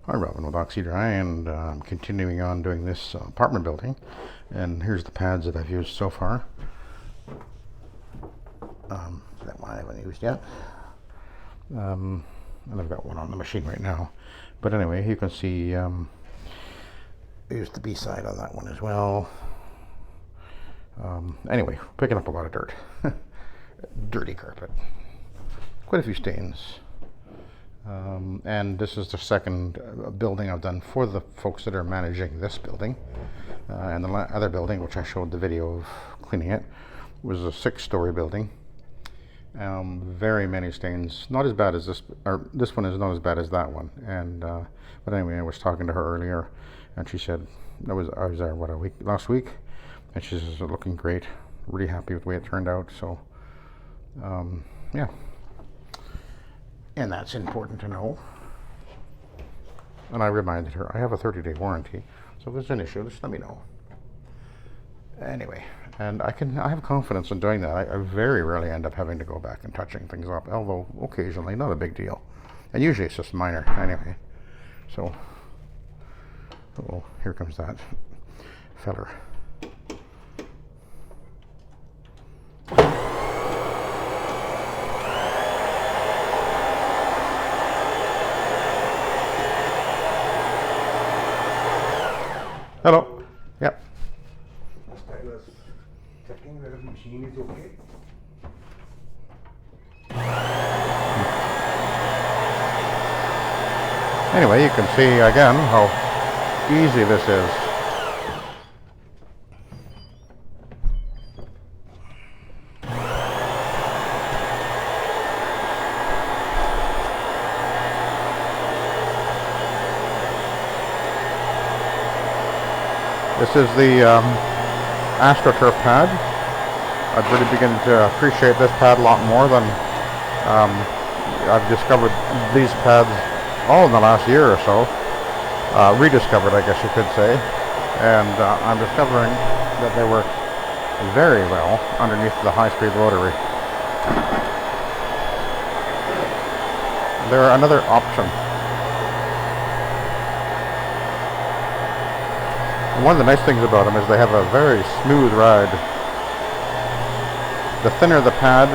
Hi, Robin with Oxy-Dry, and I'm continuing on doing this apartment building. And here's the pads that I've used so far. That one I haven't used yet. And I've got one on the machine right now. But anyway, you can see I used the B side on that one as well. Anyway, picking up a lot of dirt. Dirty carpet. Quite a few stains. And this is the second building I've done for the folks that are managing this building. And the other building, which I showed the video of cleaning it, was a 6-story building. Very many stains. Not as bad as this, or this one is not as bad as that one. And but anyway, I was talking to her earlier, and she said I was there last week, and she says it's looking great. Really happy with the way it turned out. So yeah. And that's important to know. And I reminded her, I have a 30-day warranty, so if there's an issue, just let me know. Anyway, and I have confidence in doing that. I very rarely end up having to go back and touching things up, although occasionally, not a big deal. And usually it's just minor, anyway. So, oh, here comes that feller. Hello. Yep. Last guy was checking whether the machine is okay. Anyway, you can see again how easy this is. This is the Astro pad. I've really begun to appreciate this pad a lot more than I've discovered these pads all in the last year or so. Rediscovered, I guess you could say. And I'm discovering that they work very well underneath the high-speed rotary. They're another option. One of the nice things about them is they have a very smooth ride. The thinner the pad,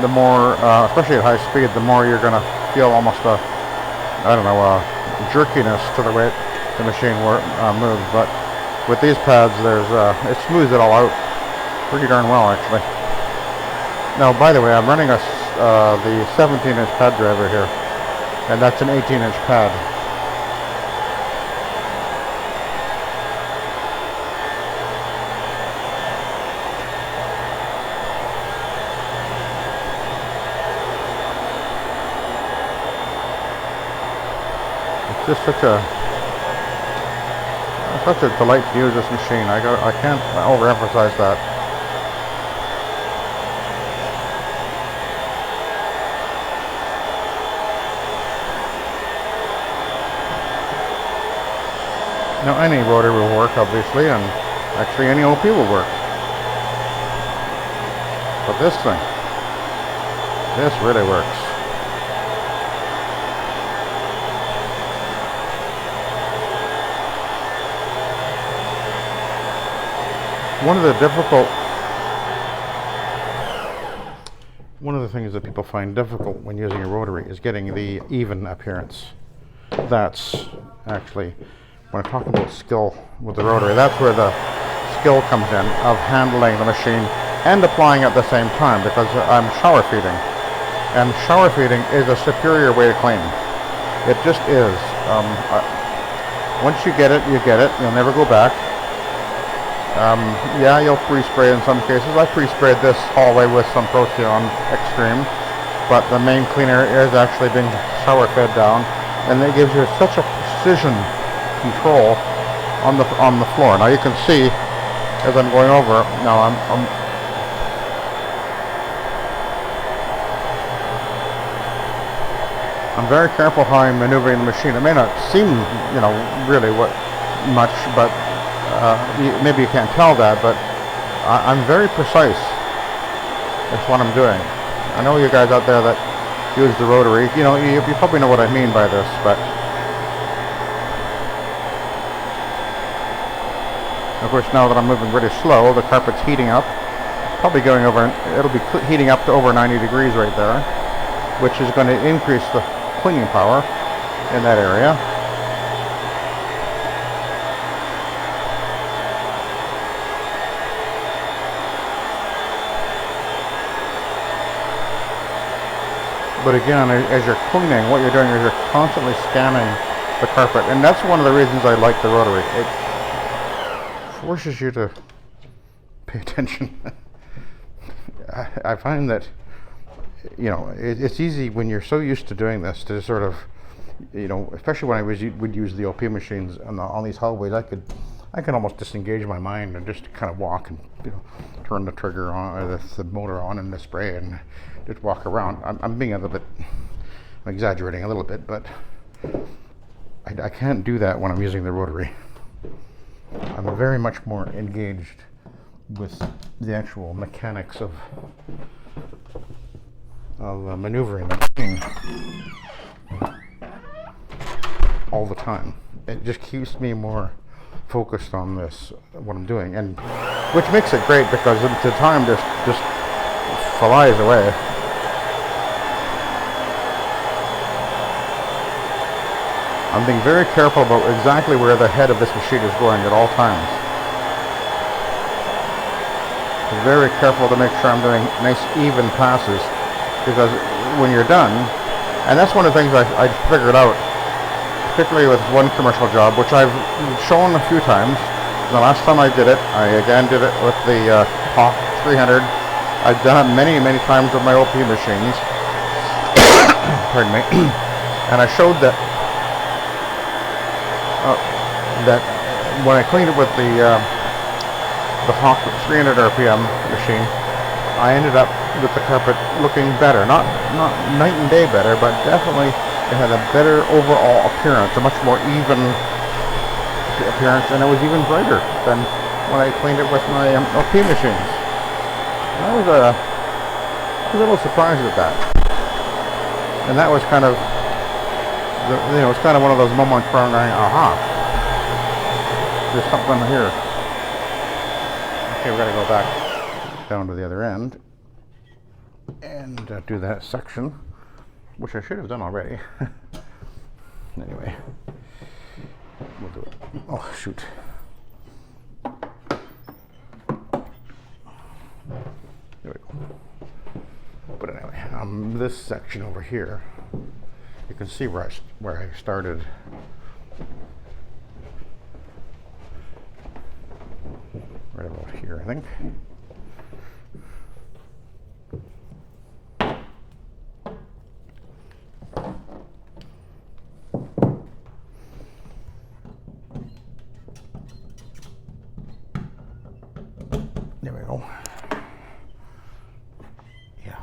the more, especially at high speed, the more you're going to feel almost a jerkiness to the way the machine moves. But with these pads, it smooths it all out pretty darn well, actually. Now, by the way, I'm running the 17-inch pad driver here, and that's an 18-inch pad. It's just such a delight to use this machine. I can't overemphasize that. Now any rotor will work, obviously, and actually any OP will work. But this really works. One of the things that people find difficult when using a rotary is getting the even appearance. That's actually, when I talk about skill with the rotary, that's where the skill comes in of handling the machine and applying at the same time, because I'm shower feeding. And shower feeding is a superior way to clean. It just is. Once you get it, you get it. You'll never go back. Yeah, you'll pre-spray in some cases. I pre-sprayed this hallway with some Procyon Extreme, but the main cleaner is actually being shower fed down, and it gives you such a precision control on the floor. Now you can see as I'm going over. Now I'm very careful how I'm maneuvering the machine. It may not seem, really much, but maybe you can't tell that, but I'm very precise. That's what I'm doing. I know you guys out there that use the rotary, you probably know what I mean by this, but Of course, now that I'm moving really slow, the carpet's heating up. Probably going over, it'll be heating up to over 90 degrees right there, which is going to increase the cleaning power in that area. But again, as you're cleaning, what you're doing is you're constantly scanning the carpet, and that's one of the reasons I like the rotary. It forces you to pay attention. I find that, you know, it's easy when you're so used to doing this to sort of, you know, especially when I would use the OP machines on these hallways, I could almost disengage my mind and just kind of walk and, you know, turn the trigger on, or the motor on in the spray and just walk around. I'm being a little bit, I'm exaggerating a little bit, but I can't do that when I'm using the rotary. I'm very much more engaged with the actual mechanics of maneuvering the machine all the time. It just keeps me more focused on this, what I'm doing, and which makes it great because the time just flies away. I'm being very careful about exactly where the head of this machine is going at all times. Very careful to make sure I'm doing nice even passes, because when you're done, and that's one of the things I figured out, particularly with one commercial job, which I've shown a few times. The last time I did it, I again did it with the Hawk 300. I've done it many times with my OP machines. Pardon me. And I showed that when I cleaned it with the Hawk 300 RPM machine, I ended up with the carpet looking better. Not night and day better, but definitely it had a better overall appearance, a much more even appearance, and it was even brighter than when I cleaned it with my OP machines. And I was a little surprised at that. And that was kind of, you know, it's kind of one of those moments where I'm going, aha, there's something here. Okay, we've got to go back down to the other end and do that section, which I should have done already. Anyway, we'll do it. Oh, shoot. There we go. But anyway, this section over here, you can see where I started. Right about here, I think. There we go. Yeah.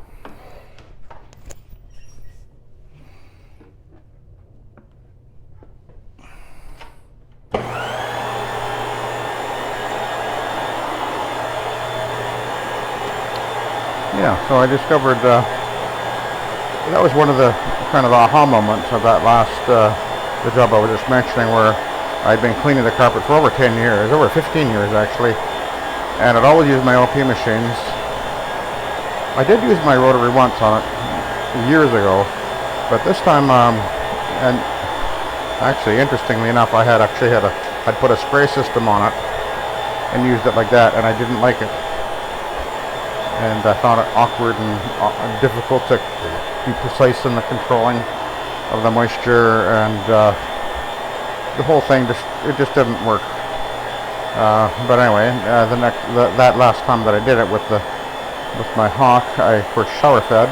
Yeah, so I discovered that was one of the kind of aha moments of that last the job I was just mentioning, where I'd been cleaning the carpet for over 10 years, over 15 years actually, and I'd always used my OP machines. I did use my rotary once on it years ago, but this time, and actually interestingly enough, I'd put a spray system on it and used it like that, and I didn't like it. And I found it awkward and difficult to be precise in the controlling of the moisture, and the whole thing just didn't work. But anyway, that last time that I did it with my Hawk, I first shower fed,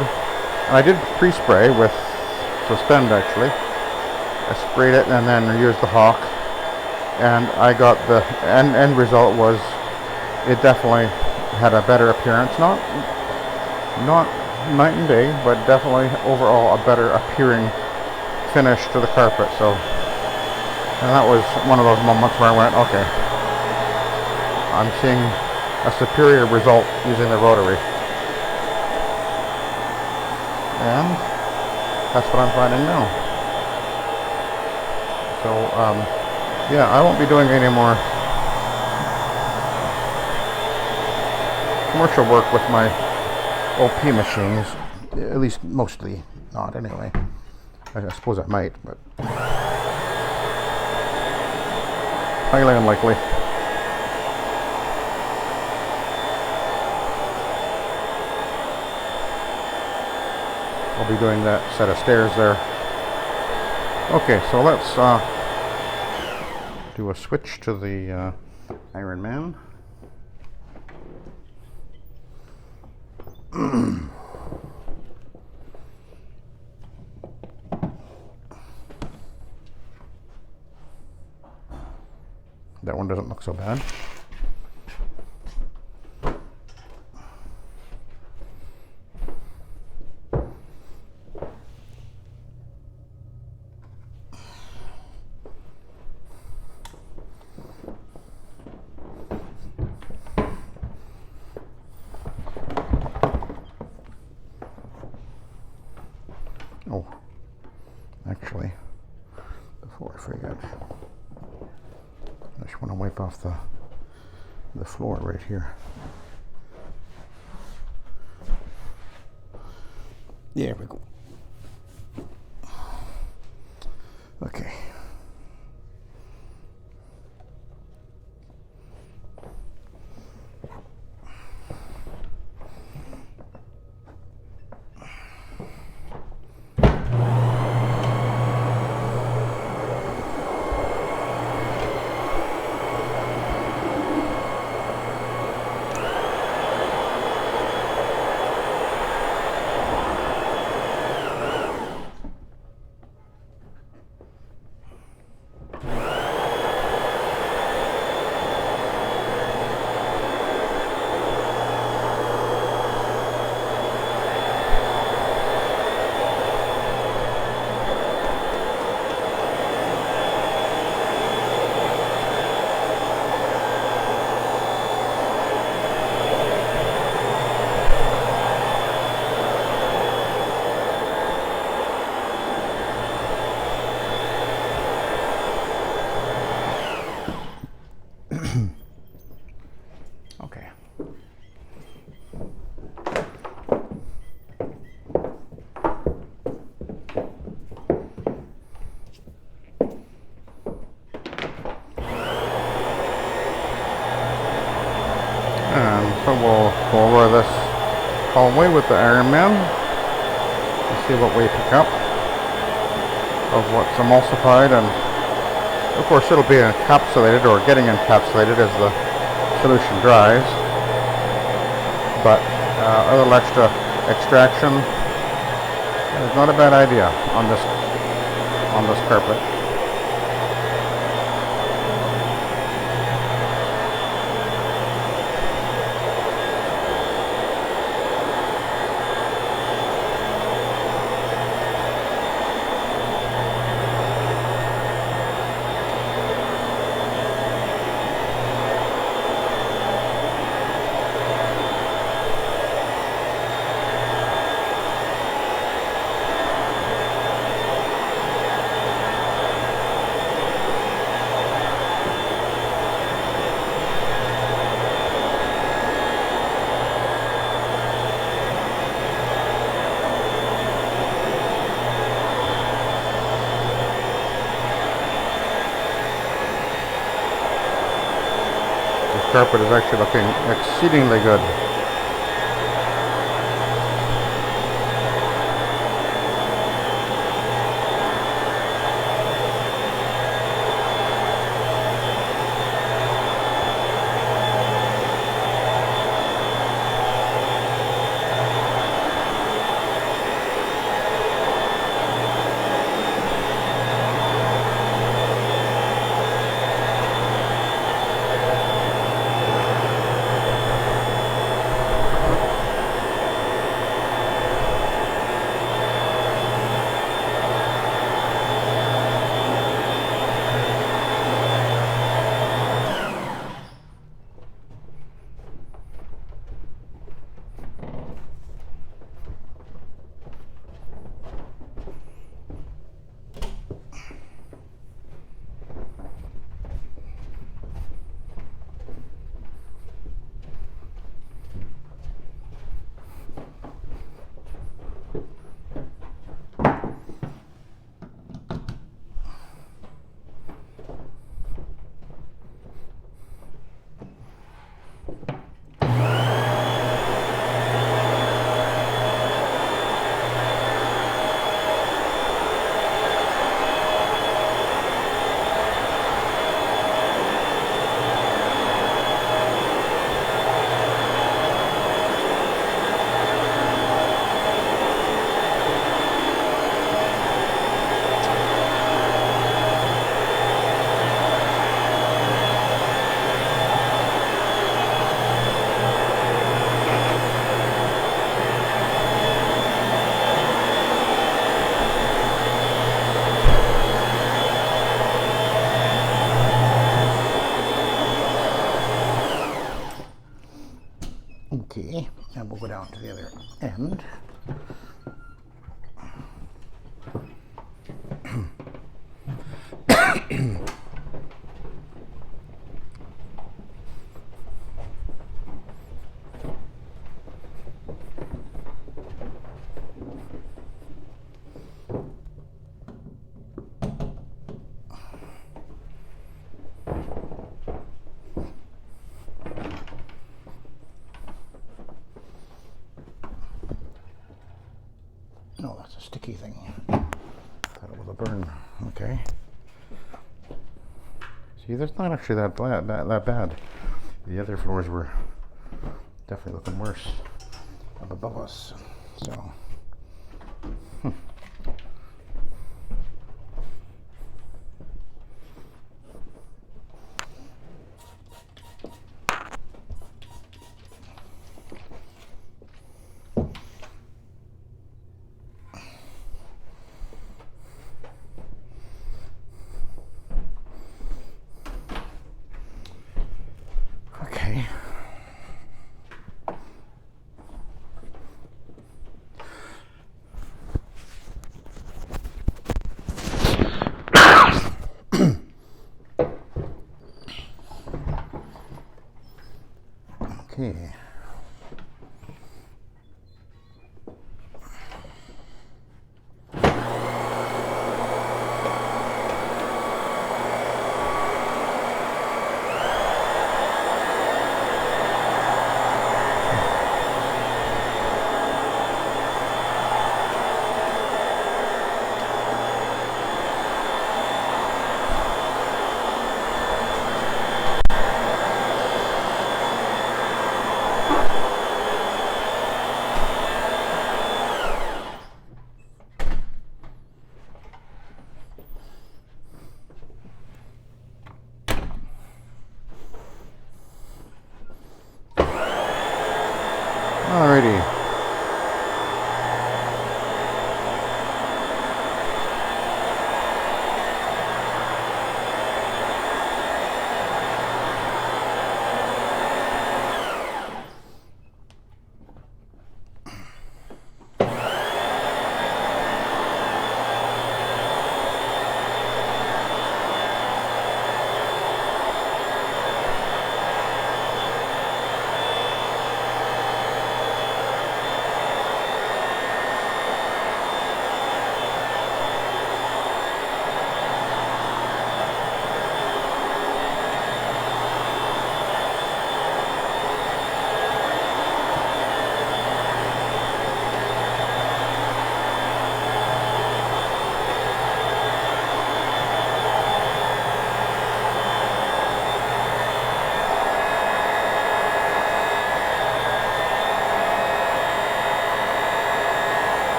and I did pre-spray with Suspend actually. I sprayed it and then used the Hawk, and I got the end result was it definitely had a better appearance, not night and day, but definitely overall a better appearing finish to the carpet. So, and that was one of those moments where I went, okay, I'm seeing a superior result using the rotary, and that's what I'm finding now. So yeah, I won't be doing any more commercial work with my OP machines, at least mostly not anyway. I suppose I might, but highly unlikely. I'll be doing that set of stairs there. Okay, so let's do a switch to the Ironman. That one doesn't look so bad. Oh, actually, before I forget, I just want to wipe off the floor right here. There we go. Okay. Okay. And so we'll go over this hallway with the Ironman and see what we pick up of what's emulsified, and of course it'll be encapsulated or getting encapsulated as the solution dries, but a little extra extraction is not a bad idea on this carpet. Carpet is actually looking exceedingly good. to the other end. No, that's a sticky thing. Thought it was a burn. Okay. See, that's not actually that bad. The other floors were definitely looking worse up above us. So. Okay. Okay. Alrighty.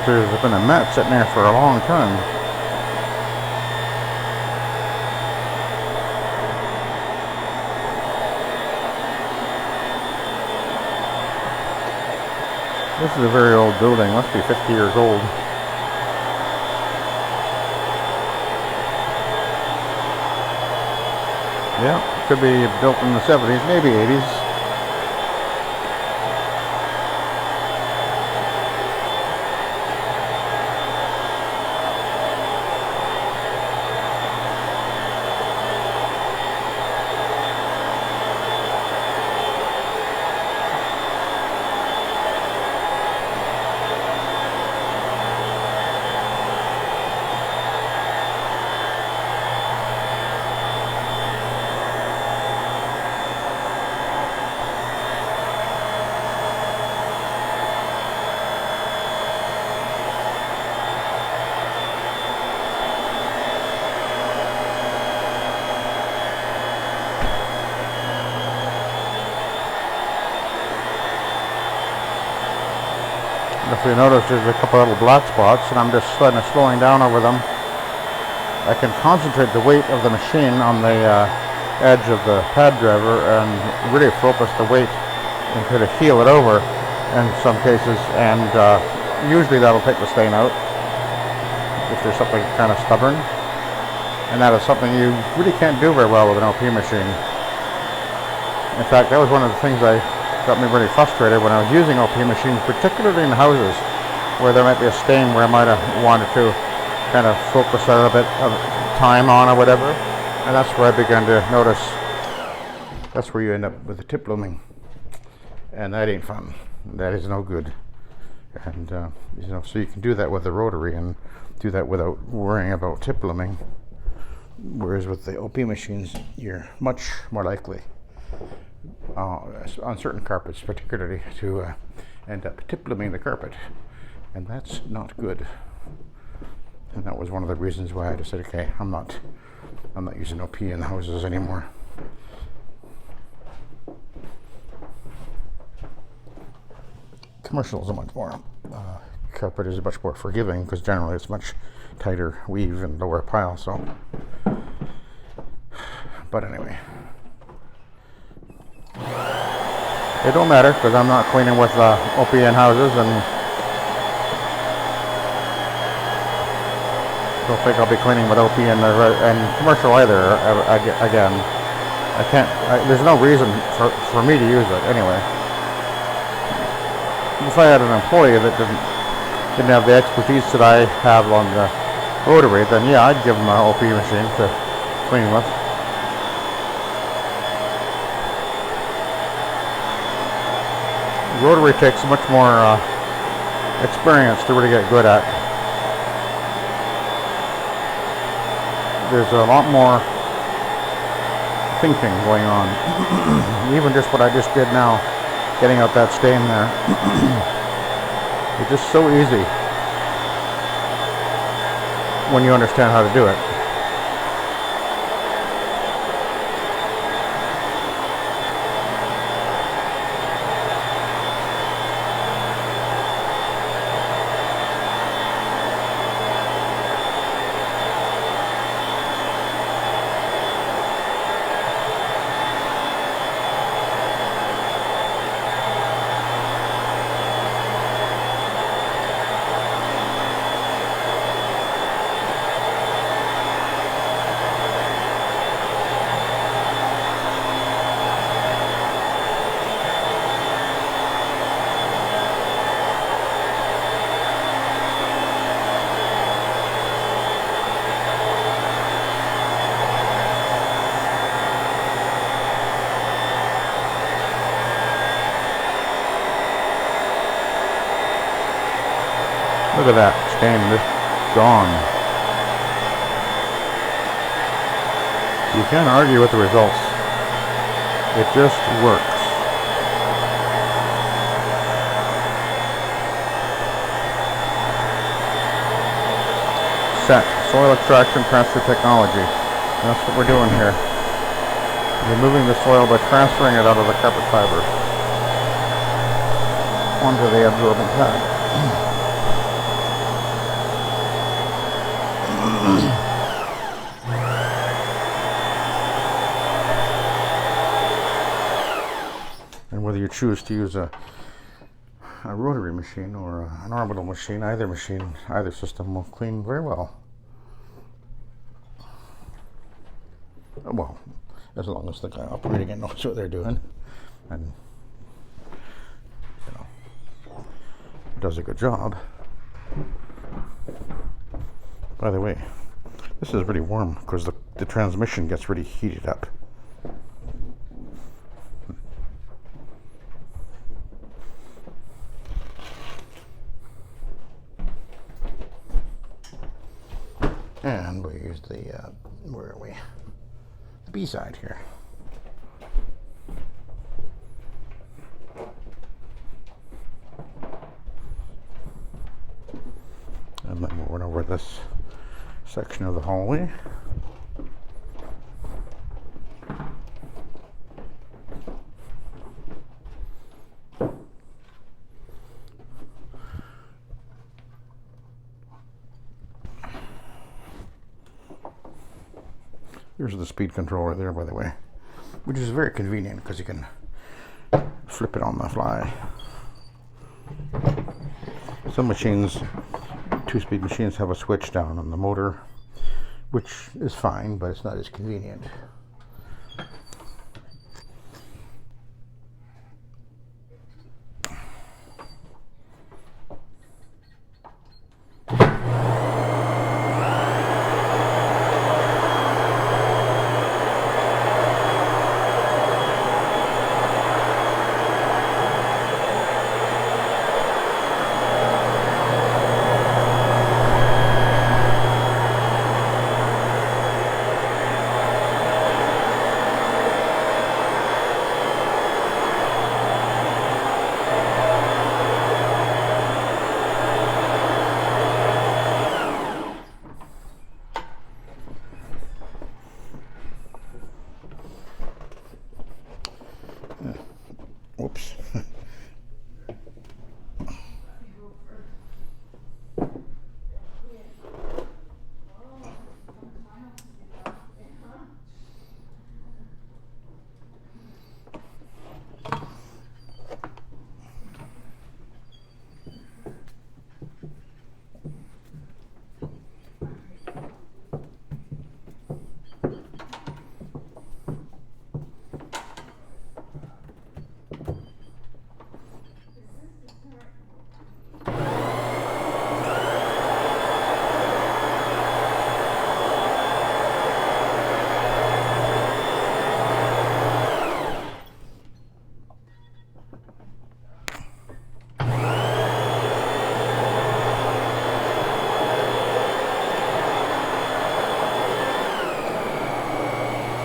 There's been a mat sitting there for a long time. This is a very old building, must be 50 years old. Yeah, could be built in the 70s, maybe 80s. if you notice, there's a couple little black spots, and I'm just kind of slowing down over them. I can concentrate the weight of the machine on the edge of the pad driver and really focus the weight and kind of heel it over in some cases, and usually that'll take the stain out if there's something kind of stubborn. And that is something you really can't do very well with an OP machine. In fact, that was one of the things that got me really frustrated when I was using OP machines, particularly in houses where there might be a stain where I might have wanted to kind of focus a little bit of time on or whatever. And that's where I began to notice that's where you end up with the tip looming. And that ain't fun. That is no good. And so you can do that with the rotary and do that without worrying about tip looming. Whereas with the OP machines, you're much more likely, on certain carpets particularly, to end up tip looming the carpet. And that's not good. And that was one of the reasons why I decided, okay, I'm not using OP in houses anymore. Commercial is a much more, carpet is much more forgiving because generally it's much tighter weave and lower pile, so. But anyway. It don't matter because I'm not cleaning with OP in houses, and don't think I'll be cleaning with OP in commercial either. Again, I can't, there's no reason for me to use it anyway. If I had an employee that didn't have the expertise that I have on the rotary, then yeah, I'd give them an OP machine to clean with. Rotary takes much more experience to really get good at. There's a lot more thinking going on. Even just what I just did now, getting out that stain there. It's just so easy when you understand how to do it. Look at that stain, just gone. You can't argue with the results. It just works. SETT, soil extraction transfer technology. That's what we're doing here. Removing the soil by transferring it out of the carpet fiber onto the absorbent pad. And whether you choose to use a rotary machine or an orbital machine, either system will clean very well. Well, as long as the guy operating it knows what they're doing and does a good job. By the way, this is really warm because the transmission gets really heated up. And we use the, where are we? The B side here. And then we'll run over this section of the hallway. There's the speed controller there, by the way, which is very convenient because you can flip it on the fly. Some machines, two-speed machines, have a switch down on the motor, which is fine, but it's not as convenient. Whoops.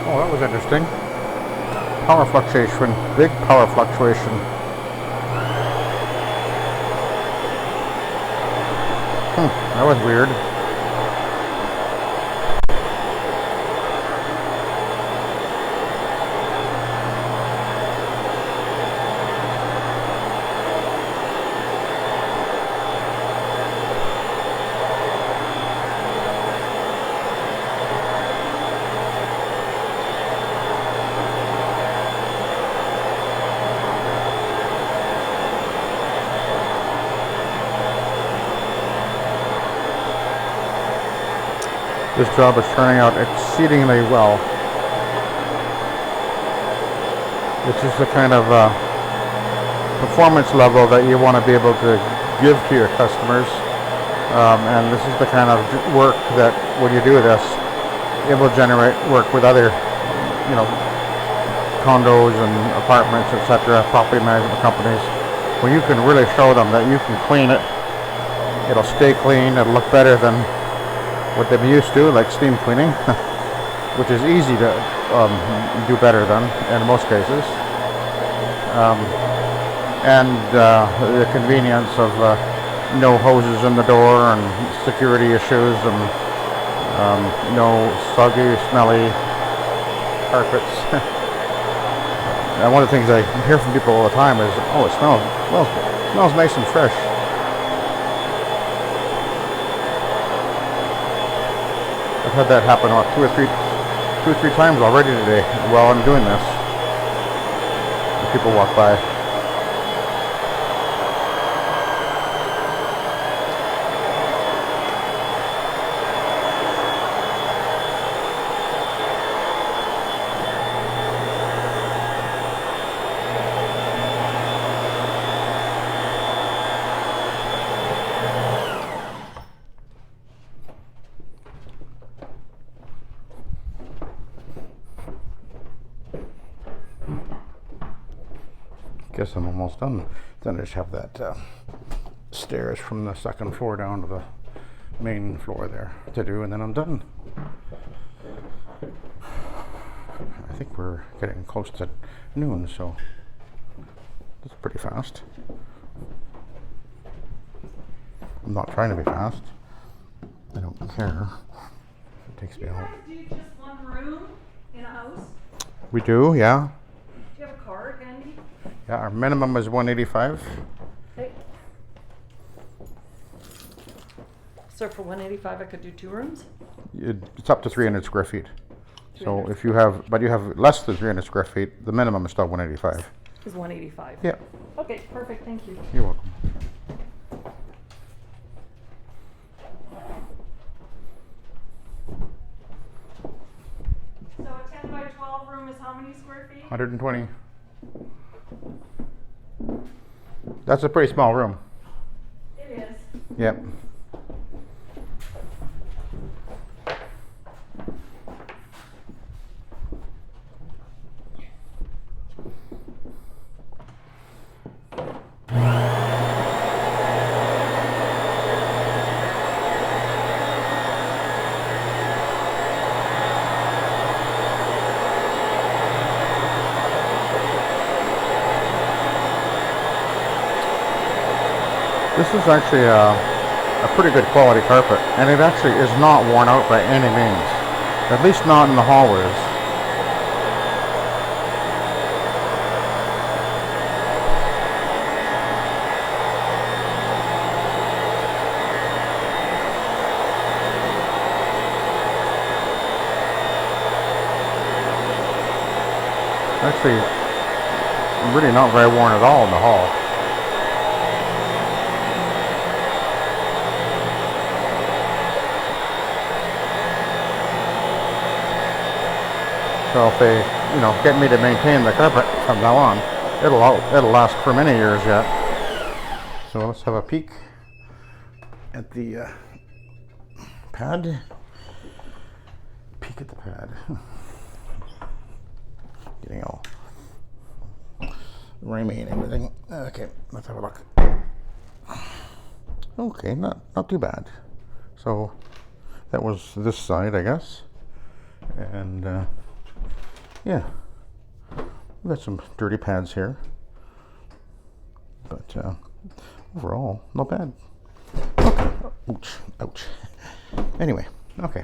Oh, that was interesting. Power fluctuation, big power fluctuation. That was weird. This job is turning out exceedingly well. This is the kind of performance level that you want to be able to give to your customers, and this is the kind of work that, when you do this, it will generate work with other, condos and apartments, etc., property management companies, where you can really show them that you can clean it. It'll stay clean. It'll look better than what they've been used to, like steam cleaning, which is easy to do better than in most cases. And the convenience of no hoses in the door and security issues and no soggy, smelly carpets. And one of the things I hear from people all the time is, oh, it smells nice and fresh. I've had that happen two or three times already today while I'm doing this. People walk by. Guess I'm almost done. Then I just have that stairs from the second floor down to the main floor there to do, and then I'm done. I think we're getting close to noon, so that's pretty fast. I'm not trying to be fast. I don't care. It takes me out. Do you just one room in a house? We do, yeah. Do you have a card handy? Yeah, our minimum is 185. Okay. So for 185, I could do 2 rooms? It's up to 300 square feet. So if you have, but you have less than 300 square feet, the minimum is still 185. Is 185. Yeah, Okay, perfect, thank you. you're welcome. So a 10 by 12 room is how many square feet? 120. That's a pretty small room. It is. Yep. This is actually a pretty good quality carpet, and it actually is not worn out by any means. At least not in the hallways. Actually, really not very worn at all in the hall. So if they, get me to maintain the carpet from now on, it'll last for many years yet. So let's have a peek at the pad. Peek at the pad. Getting all ramy and everything. Okay, let's have a look. Okay, not too bad. So that was this side, I guess, and yeah, we've got some dirty pads here, but overall, not bad. Okay. Ouch, ouch. Anyway, okay,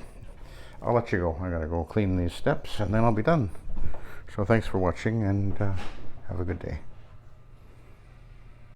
I'll let you go. I gotta go clean these steps, and then I'll be done. So thanks for watching, and have a good day.